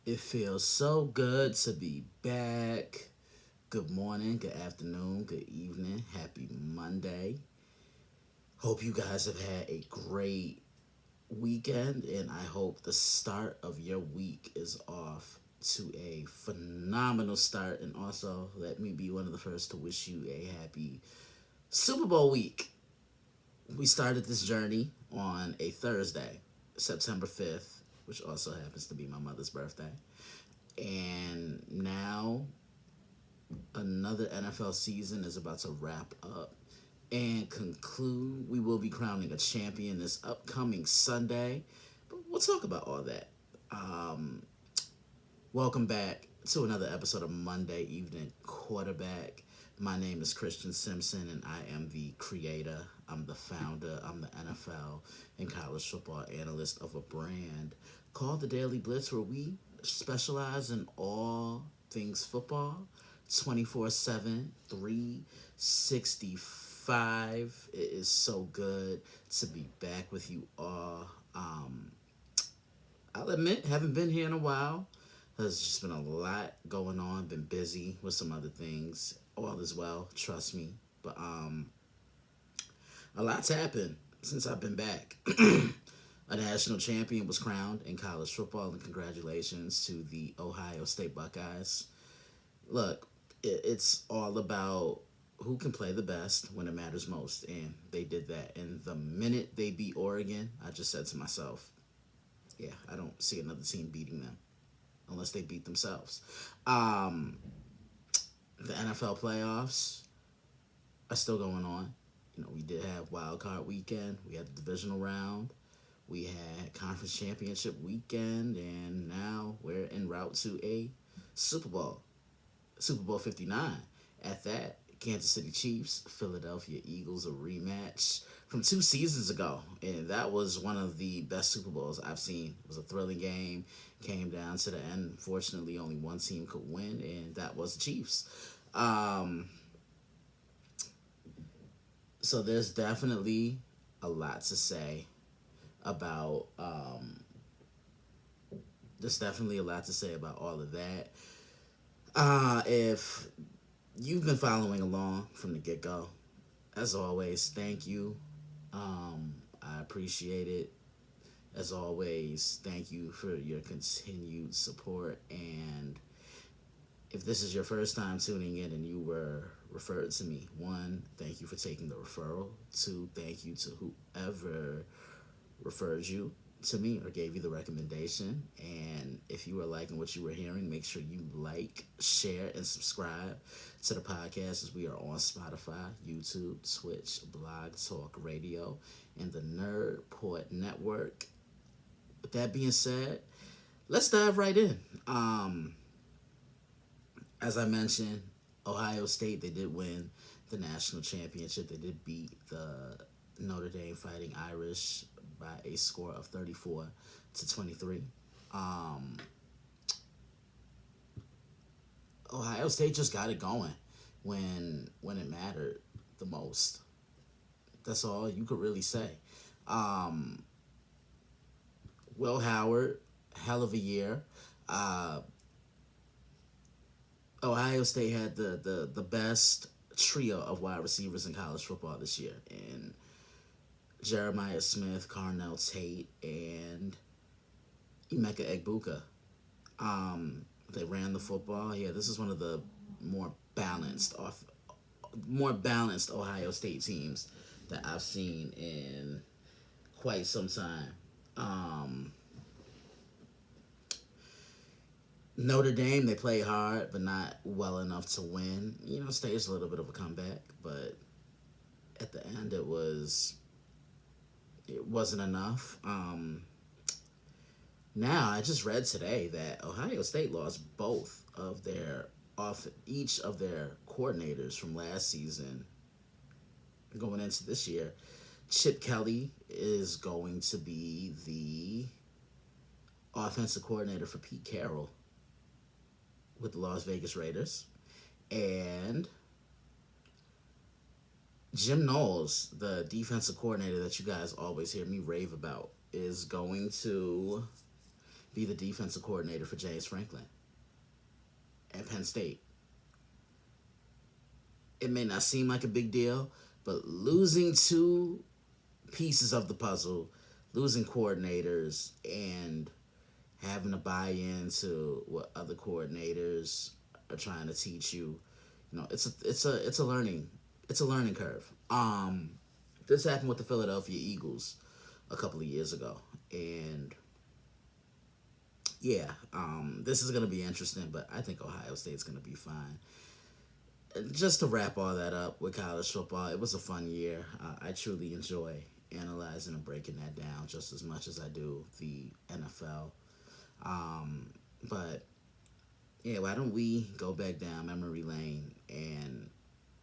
It feels so good to be back. Good morning, good afternoon, good evening. Happy Monday. Hope you guys have had a great weekend, and I hope the start of your week is off to a phenomenal start. And also, let me be one of the first to wish you a happy Super Bowl week. We started this journey on a Thursday, September 5th, which also happens to be my mother's birthday. And now another NFL season is about to wrap up and conclude. We will be crowning a champion this upcoming Sunday, but we'll talk about all that. Um, Welcome back to another episode of Monday Evening Quarterback. My name is Christian Simpson, and I am the creator, I'm the founder, I'm the NFL and college football analyst of a brand called The Daily Blitz, where we specialize in all things football 24/7, 365. It is so good to be back with you all. I'll admit, haven't been here in a while. There's just been a lot going on. Been busy with some other things. All is well, trust me. But a lot's happened since I've been back. A national champion was crowned in college football, and congratulations to the Ohio State Buckeyes. Look, it's all about who can play the best when it matters most, and they did that. And the minute they beat Oregon, I just said to myself, yeah, I don't see another team beating them unless they beat themselves. Um, the NFL playoffs are still going on. You know, we did have wild card weekend. We had the divisional round. We had conference championship weekend, and now we're en route to a Super Bowl, Super Bowl 59. At that, Kansas City Chiefs, Philadelphia Eagles, a rematch from 2 seasons ago. And that was one of the best Super Bowls I've seen. It was a thrilling game, came down to the end. Fortunately, only one team could win, and that was the Chiefs. Um, so there's definitely a lot to say about there's definitely a lot to say about all of that. If you've been following along from the get go, as always, thank you. I appreciate it. As always, thank you for your continued support. And if this is your first time tuning in and you were referred to me, one, thank you for taking the referral. Two, thank you to whoever referred you to me or gave you the recommendation. And if you are liking what you were hearing, make sure you like, share, and subscribe to the podcast, as we are on Spotify, YouTube, Twitch, Blog Talk Radio, and the Nerdport Network. With that being said, let's dive right in. As I mentioned, Ohio State, they did win the national championship. They did beat the Notre Dame Fighting Irish by a score of 34-23. Um, Ohio State just got it going when it mattered the most. That's all you could really say. Um, Will Howard, hell of a year. Uh, Ohio State had the best trio of wide receivers in college football this year, and Jeremiah Smith, Carnell Tate, and Emeka Egbuka. They ran the football. Yeah, this is one of the more balanced off, more balanced Ohio State teams that I've seen in quite some time. Um, Notre Dame, they played hard, but not well enough to win. You know, staged a little bit of a comeback, but at the end, it wasn't enough. Now, I just read today that Ohio State lost both of their off each of their coordinators from last season going into this year. Chip Kelly is going to be the offensive coordinator for Pete Carroll with the Las Vegas Raiders. And Jim Knowles, the defensive coordinator that you guys always hear me rave about, is going to be the defensive coordinator for James Franklin at Penn State. It may not seem like a big deal, but losing two pieces of the puzzle, losing coordinators, and having to buy into what other coordinators are trying to teach you, it's a learning curve. This happened with the Philadelphia Eagles a couple of years ago, and yeah, this is gonna be interesting, but I think Ohio State's gonna be fine. Just to wrap all that up with college football, it was a fun year. I truly enjoy analyzing and breaking that down just as much as I do the NFL. But yeah, why don't we go back down memory lane and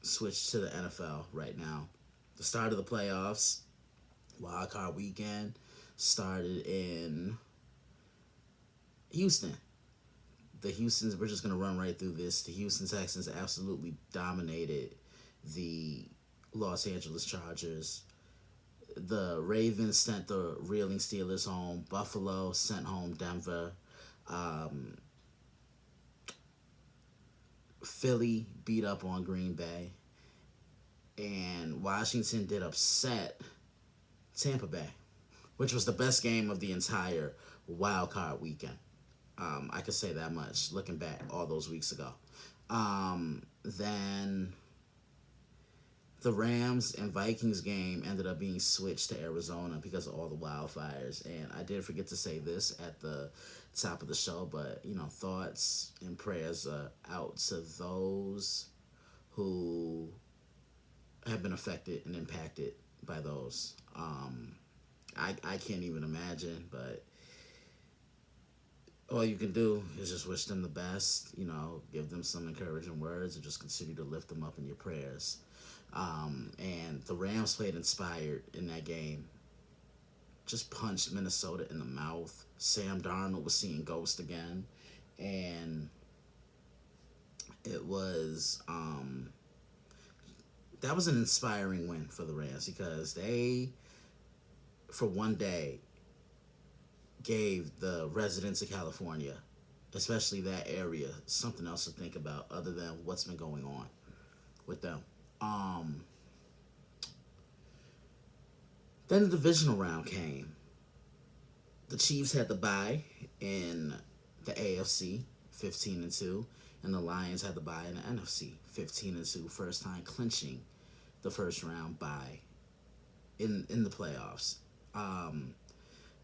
switch to the NFL right now? The start of the playoffs, wild card weekend, started in Houston. We're just going to run right through this. The Houston Texans absolutely dominated the Los Angeles Chargers. The Ravens sent the reeling Steelers home. Buffalo sent home Denver. Philly beat up on Green Bay. And Washington did upset Tampa Bay, which was the best game of the entire wild card weekend. I could say that much looking back all those weeks ago. Then the Rams and Vikings game ended up being switched to Arizona because of all the wildfires. And I did forget to say this at the top of the show, but thoughts and prayers are out to those who have been affected and impacted by those. I can't even imagine, but all you can do is just wish them the best, give them some encouraging words and just continue to lift them up in your prayers. And the Rams played inspired in that game. Just punched Minnesota in the mouth. Sam Darnold was seeing ghosts again. And it was, that was an inspiring win for the Rams because they, for one day, gave the residents of California, especially that area, something else to think about other than what's been going on with them. Then the divisional round came. The Chiefs had the bye in the AFC, 15-2, and the Lions had the bye in the NFC, 15-2, first time clinching the first round bye in the playoffs.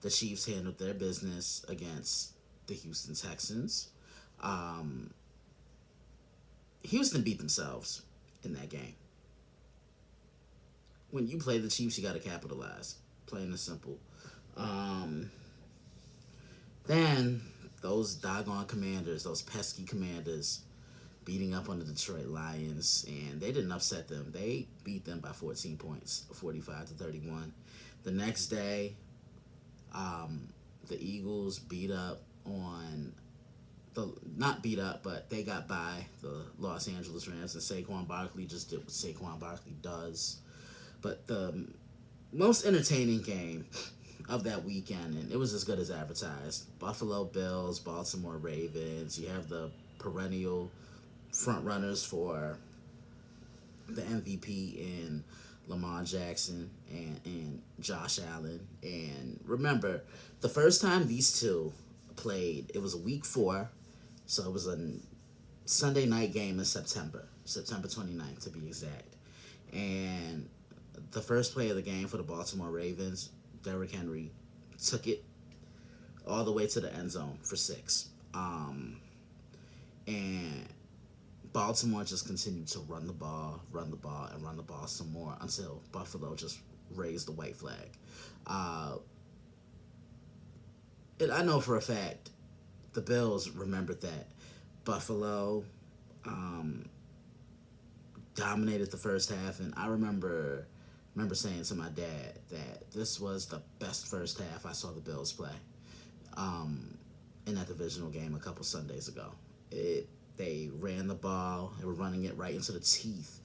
The Chiefs handled their business against the Houston Texans. Houston beat themselves in that game. When you play the Chiefs, you got to capitalize. Plain and simple. Then those doggone Commanders, those pesky Commanders, beating up on the Detroit Lions, and they didn't upset them. They beat them by 14 points, 45-31. The next day, the Eagles beat up on not beat up, but they got by the Los Angeles Rams, and Saquon Barkley just did what Saquon Barkley does. But the most entertaining game of that weekend, and it was as good as advertised, Buffalo Bills, Baltimore Ravens. You have the perennial front runners for the MVP in Lamar Jackson and Josh Allen. And remember, the first time these two played, it was week 4, so it was a Sunday night game in September 29th to be exact. And the first play of the game for the Baltimore Ravens, Derrick Henry took it all the way to the end zone for 6. And Baltimore just continued to run the ball some more until Buffalo just raised the white flag. And I know for a fact the Bills remembered that. Buffalo dominated the first half, and I remember saying to my dad that this was the best first half I saw the Bills play in that divisional game a couple Sundays ago. They ran the ball. They were running it right into the teeth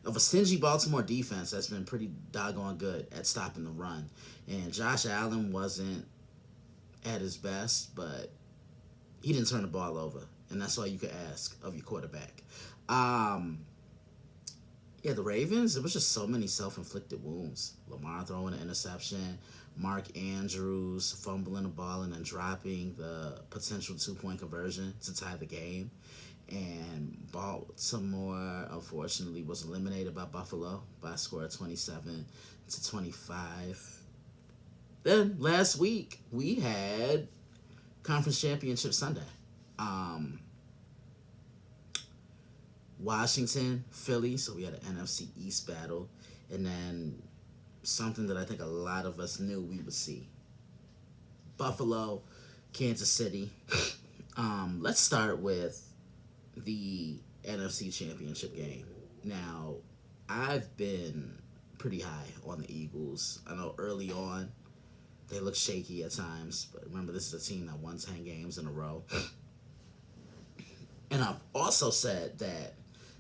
of a stingy Baltimore defense that's been pretty doggone good at stopping the run. And Josh Allen wasn't at his best, but he didn't turn the ball over, and that's all you could ask of your quarterback. Um, yeah, the Ravens, it was just so many self-inflicted wounds. Lamar throwing an interception, Mark Andrews fumbling the ball and then dropping the potential two-point conversion to tie the game. And Baltimore, unfortunately, was eliminated by Buffalo by a score of 27-25. Then last week we had Conference Championship Sunday. Um, Washington, Philly, so we had an NFC East battle, and then something that I think a lot of us knew we would see: Buffalo, Kansas City. Let's start with the NFC Championship game. Now, I've been pretty high on the Eagles. I know early on they look shaky at times, but remember, this is a team that won 10 games in a row. And I've also said that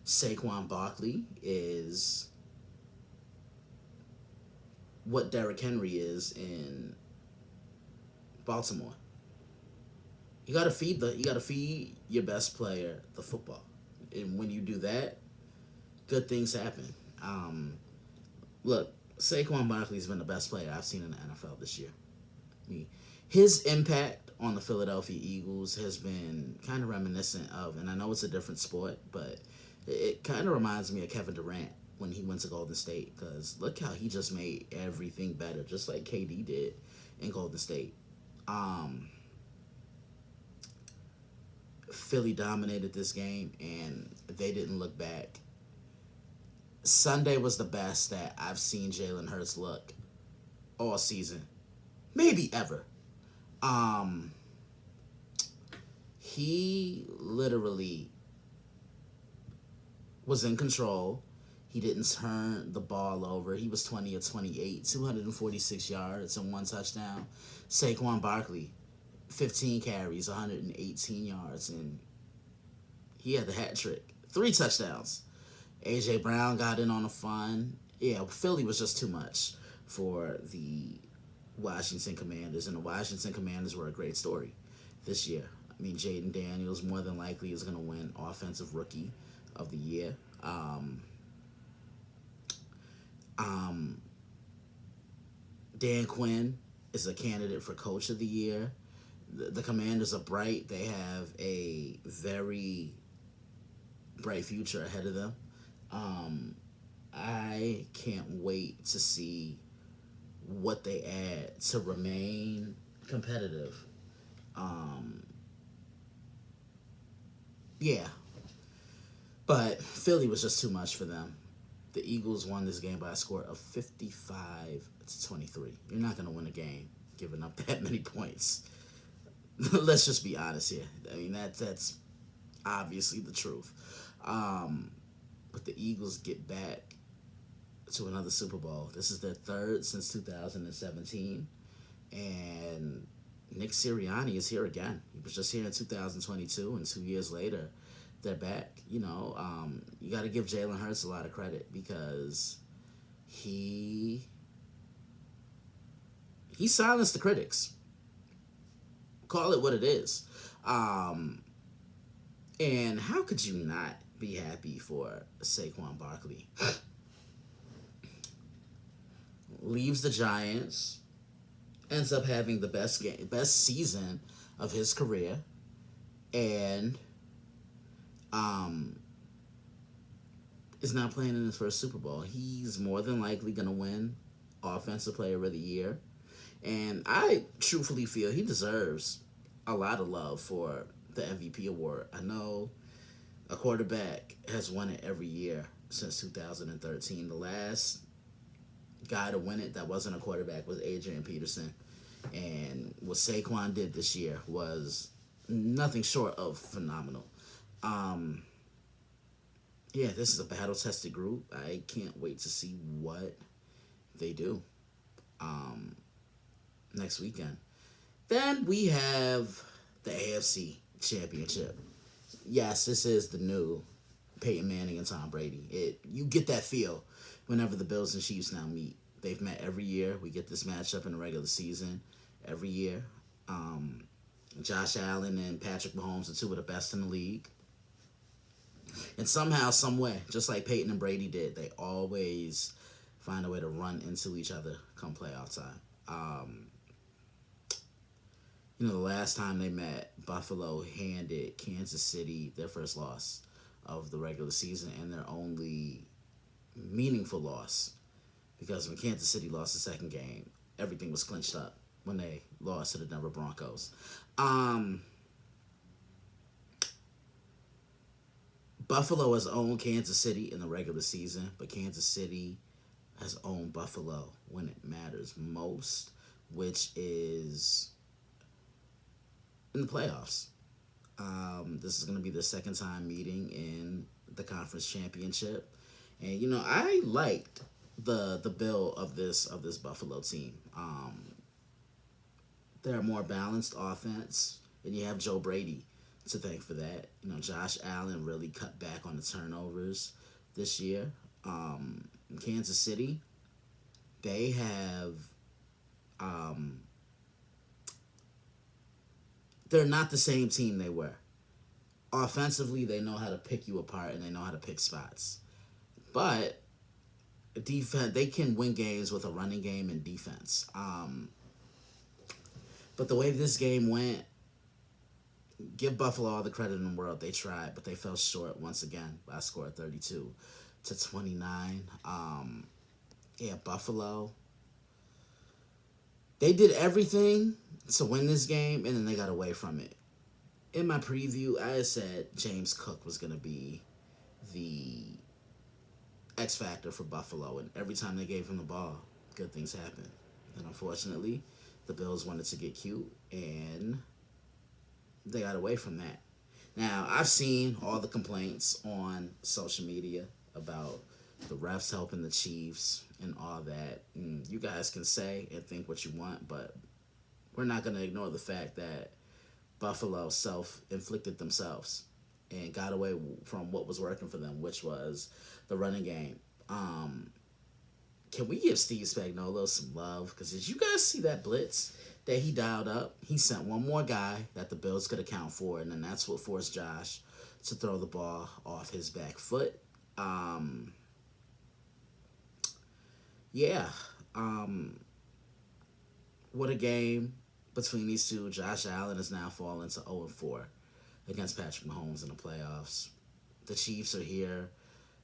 Saquon Barkley is what Derrick Henry is in Baltimore. You gotta feed your best player the football, and when you do that, good things happen. Look, Saquon Barkley's been the best player I've seen in the NFL this year. I mean, his impact on the Philadelphia Eagles has been kind of reminiscent of, and I know it's a different sport, but it kind of reminds me of Kevin Durant when he went to Golden State. Because look how he just made everything better, just like KD did in Golden State. Philly dominated this game, and they didn't look back. Sunday was the best that I've seen Jalen Hurts look all season, maybe ever. Um, he literally was in control. He didn't turn the ball over. He was 20 of 28, 246 yards and one touchdown. Saquon Barkley, 15 carries, 118 yards, and he had the hat trick. 3 touchdowns. A.J. Brown got in on the fun. Yeah, Philly was just too much for the Washington Commanders, and the Washington Commanders were a great story this year. I mean, Jaden Daniels more than likely is going to win Offensive Rookie of the Year. Dan Quinn is a candidate for Coach of the Year. The Commanders are bright. They have a very bright future ahead of them. I can't wait to see what they add to remain competitive. Yeah, but Philly was just too much for them. The Eagles won this game by a score of 55-23. You're not going to win a game giving up that many points. Let's just be honest here. I mean, that's obviously the truth. But the Eagles get back to another Super Bowl. This is their third since 2017. And Nick Sirianni is here again. He was just here in 2022, and 2 years later, they're back. You got to give Jalen Hurts a lot of credit because he silenced the critics. Call it what it is. And how could you not be happy for Saquon Barkley? Leaves the Giants, ends up having the best season of his career, and is not playing in his first Super Bowl. He's more than likely going to win Offensive Player of the Year, and I truthfully feel he deserves a lot of love for the MVP award. I know a quarterback has won it every year since 2013. The last guy to win it that wasn't a quarterback was Adrian Peterson. And what Saquon did this year was nothing short of phenomenal. This is a battle-tested group. I can't wait to see what they do next weekend. Then we have the AFC Championship. Yes, this is the new Peyton Manning and Tom Brady. You get that feel whenever the Bills and Chiefs now meet. They've met every year. We get this matchup in the regular season every year. Josh Allen and Patrick Mahomes are two of the best in the league. And somehow, some way, just like Peyton and Brady did, they always find a way to run into each other come playoff time. The last time they met, Buffalo handed Kansas City their first loss of the regular season and their only meaningful loss, because when Kansas City lost the second game, everything was clinched up when they lost to the Denver Broncos. Buffalo has owned Kansas City in the regular season, but Kansas City has owned Buffalo when it matters most, which is in the playoffs. This is going to be the second time meeting in the conference championship, and I liked the build of this Buffalo team. They're a more balanced offense, and you have Joe Brady to thank for that. Josh Allen really cut back on the turnovers this year. Kansas City, they have they're not the same team they were. Offensively, they know how to pick you apart and they know how to pick spots. But defense, they can win games with a running game and defense. But the way this game went, give Buffalo all the credit in the world. They tried, but they fell short once again by a score of 32-29. Buffalo. They did everything to win this game, and then they got away from it. In my preview, I had said James Cook was going to be the X factor for Buffalo, and every time they gave him the ball, good things happened. And unfortunately, the Bills wanted to get cute, and they got away from that. Now, I've seen all the complaints on social media about the refs helping the Chiefs and all that. And you guys can say and think what you want, but we're not going to ignore the fact that Buffalo self-inflicted themselves and got away from what was working for them, which was the running game. Can we give Steve Spagnuolo some love? Because did you guys see that blitz that he dialed up? He sent one more guy that the Bills could account for, and then that's what forced Josh to throw the ball off his back foot. What a game between these two. Josh Allen has now fallen to 0-4 against Patrick Mahomes in the playoffs. The Chiefs are here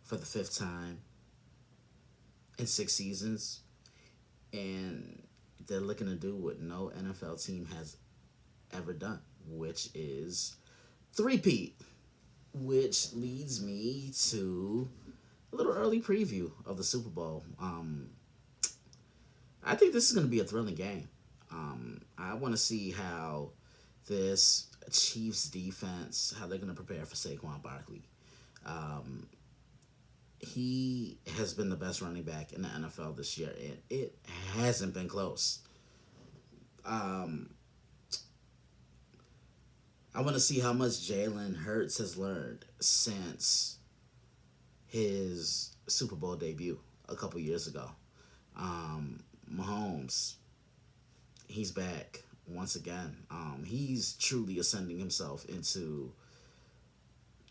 for the fifth time in 6 seasons, and they're looking to do what no NFL team has ever done, which is three-peat, which leads me to a little early preview of the Super Bowl. I think this is going to be a thrilling game. I want to see how this Chiefs defense, how they're going to prepare for Saquon Barkley. He has been the best running back in the NFL this year, and it hasn't been close. I want to see how much Jalen Hurts has learned since his Super Bowl debut a couple years ago. Mahomes, he's back once again. He's truly ascending himself into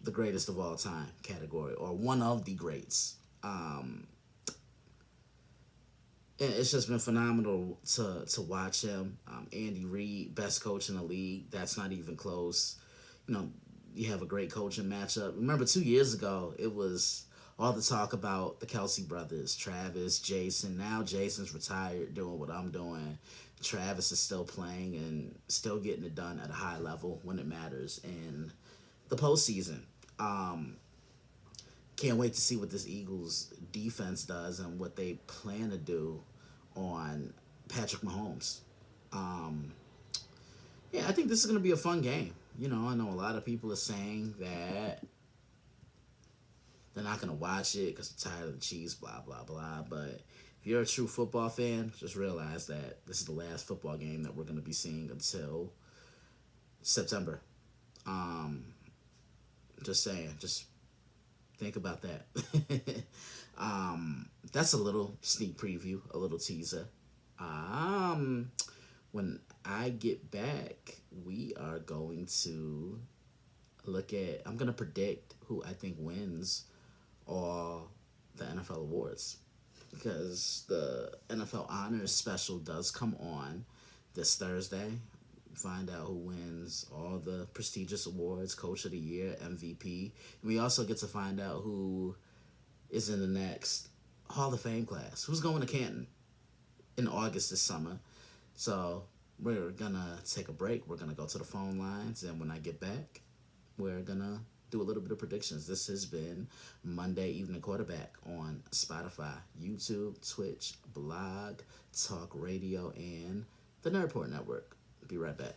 the greatest of all time category, or one of the greats. It's just been phenomenal to watch him. Andy Reid, best coach in the league. That's not even close. You have a great coaching matchup. Remember 2 years ago, it was all the talk about the Kelsey brothers, Travis, Jason. Now Jason's retired doing what I'm doing. Travis is still playing and still getting it done at a high level when it matters in the postseason. Can't wait to see what this Eagles defense does and what they plan to do on Patrick Mahomes. I think this is going to be a fun game. I know a lot of people are saying that they're not going to watch it because they're tired of the Chiefs, blah, blah, blah. But if you're a true football fan, just realize that this is the last football game that we're going to be seeing until September. Just saying. Just think about that. That's a little sneak preview, a little teaser. When I get back, we are going to I'm going to predict who I think wins all the NFL awards because the NFL Honors Special does come on this Thursday. Find out who wins all the prestigious awards, Coach of the Year, MVP. And we also get to find out who is in the next Hall of Fame class. Who's going to Canton in August this summer? So we're gonna take a break. We're gonna go to the phone lines, and when I get back, we're gonna do a little bit of predictions. This has been Monday Evening Quarterback on Spotify, YouTube, Twitch, Blog, Talk Radio, and the Nerdport Network. Be right back.